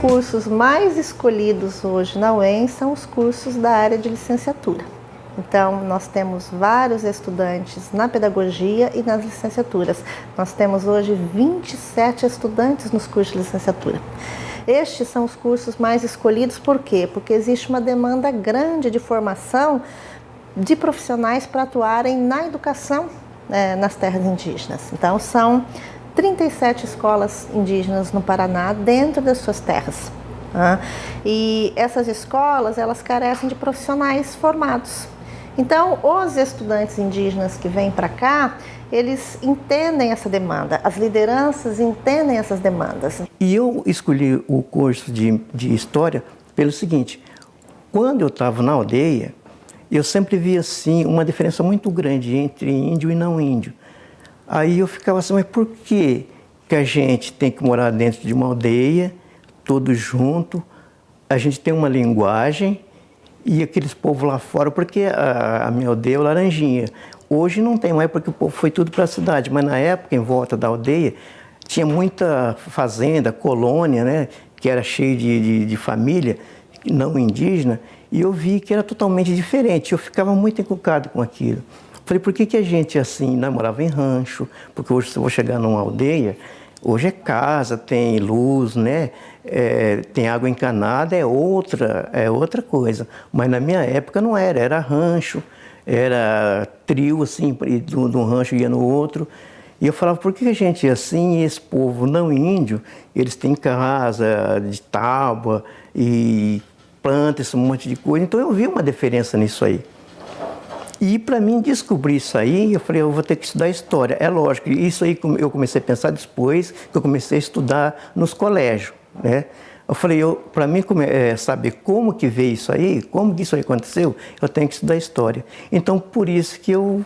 cursos mais escolhidos hoje na UEM são os cursos da área de licenciatura. Então, nós temos vários estudantes na pedagogia e nas licenciaturas. Nós temos hoje 27 estudantes nos cursos de licenciatura. Estes são os cursos mais escolhidos, por quê? Porque existe uma demanda grande de formação de profissionais para atuarem na educação nas terras indígenas. Então, são 37 escolas indígenas no Paraná dentro das suas terras. E essas escolas, elas carecem de profissionais formados. Então, os estudantes indígenas que vêm para cá, eles entendem essa demanda, as lideranças entendem essas demandas. E eu escolhi o curso de História pelo seguinte: quando eu estava na aldeia, eu sempre via assim uma diferença muito grande entre índio e não índio. Aí eu ficava assim, mas por que a gente tem que morar dentro de uma aldeia, todos juntos, a gente tem uma linguagem, e aqueles povos lá fora, porque a minha aldeia é o Laranjinha. Hoje não tem mais, porque o povo foi tudo para a cidade, mas na época, em volta da aldeia, tinha muita fazenda, colônia, né, que era cheio de família não indígena, e eu vi que era totalmente diferente. Eu ficava muito encucado com aquilo. Falei, por que a gente assim, né, morava em rancho? Porque hoje, se eu vou chegar numa aldeia, hoje é casa, tem luz, né? Tem água encanada, é outra coisa. Mas na minha época não era rancho, era trio, assim, de um rancho ia no outro. E eu falava, por que a gente é assim, e esse povo não índio, eles têm casa de tábua e planta esse monte de coisa. Então eu vi uma diferença nisso aí. E para mim descobrir isso aí, eu falei, eu vou ter que estudar história. É lógico, isso aí eu comecei a pensar depois que eu comecei a estudar nos colégios, né? Eu falei, para mim saber como que veio isso aí, como que isso aí aconteceu, eu tenho que estudar história. Então, por isso que eu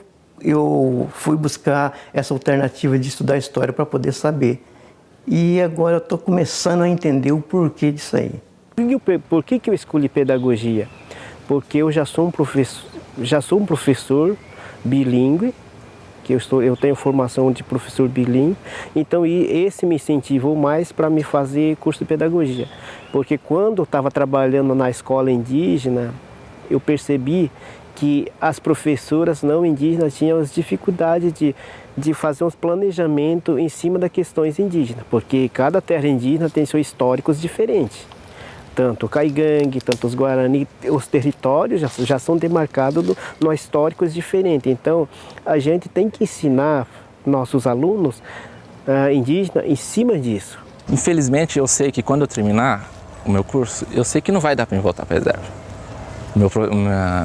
fui buscar essa alternativa de estudar história para poder saber. E agora eu estou começando a entender o porquê disso aí. Por que eu escolhi pedagogia? Porque eu já sou um professor bilíngue, que eu tenho formação de professor bilíngue, então esse me incentivou mais para me fazer curso de pedagogia. Porque quando eu estava trabalhando na escola indígena, eu percebi que as professoras não indígenas tinham as dificuldades de fazer um planejamento em cima das questões indígenas, porque cada terra indígena tem seus históricos diferentes. Tanto o Caigangue, tanto os Guarani, os territórios já são demarcados no históricos diferentes. Então, a gente tem que ensinar nossos alunos indígenas em cima disso. Infelizmente, eu sei que quando eu terminar o meu curso, eu sei que não vai dar para eu voltar para a reserva.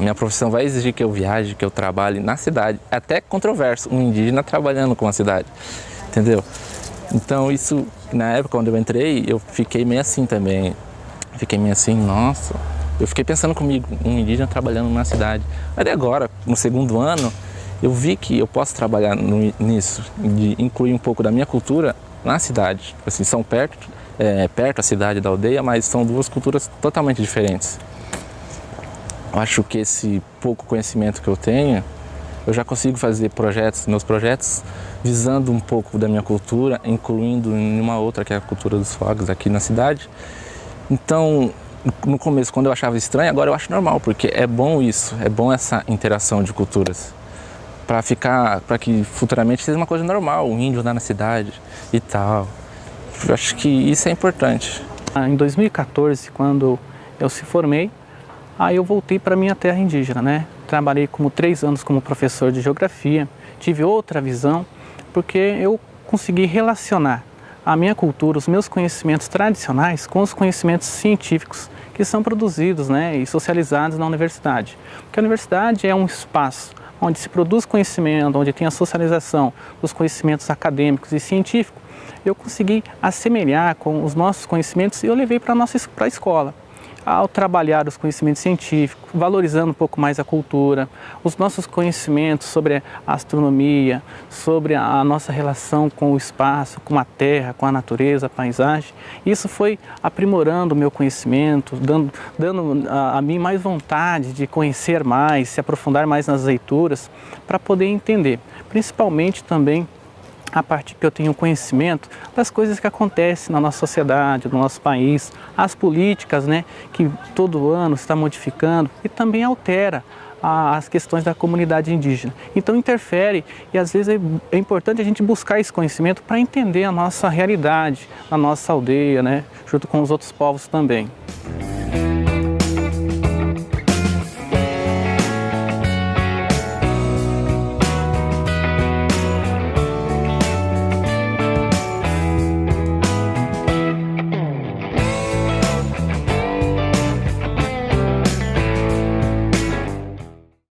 Minha profissão vai exigir que eu viaje, que eu trabalhe na cidade. É até controverso, um indígena trabalhando com a cidade, entendeu? Então, isso, na época, quando eu entrei, eu fiquei meio assim também. Fiquei meio assim, nossa, eu fiquei pensando comigo, um indígena trabalhando na cidade. Mas agora, no segundo ano, eu vi que eu posso trabalhar nisso, de incluir um pouco da minha cultura na cidade. Assim, são perto a cidade da aldeia, mas são duas culturas totalmente diferentes. Eu acho que esse pouco conhecimento que eu tenho, eu já consigo fazer meus projetos, visando um pouco da minha cultura, incluindo em uma outra, que é a cultura dos fogos aqui na cidade. Então, no começo, quando eu achava estranho, agora eu acho normal, porque é bom isso, é bom essa interação de culturas, para que futuramente seja uma coisa normal, um índio andar na cidade e tal. Eu acho que isso é importante. Em 2014, quando eu se formei, aí eu voltei para minha terra indígena, né? Trabalhei como 3 anos como professor de geografia, tive outra visão, porque eu consegui relacionar a minha cultura, os meus conhecimentos tradicionais com os conhecimentos científicos que são produzidos, né, e socializados na universidade. Porque a universidade é um espaço onde se produz conhecimento, onde tem a socialização dos conhecimentos acadêmicos e científicos. Eu consegui assemelhar com os nossos conhecimentos e eu levei para a escola. Ao trabalhar os conhecimentos científicos, valorizando um pouco mais a cultura, os nossos conhecimentos sobre a astronomia, sobre a nossa relação com o espaço, com a terra, com a natureza, a paisagem, isso foi aprimorando o meu conhecimento, dando a mim mais vontade de conhecer mais, se aprofundar mais nas leituras, para poder entender, principalmente também a partir que eu tenho conhecimento das coisas que acontecem na nossa sociedade, no nosso país, as políticas, né, que todo ano está modificando e também altera as questões da comunidade indígena. Então interfere e às vezes é importante a gente buscar esse conhecimento para entender a nossa realidade, a nossa aldeia, né, junto com os outros povos também.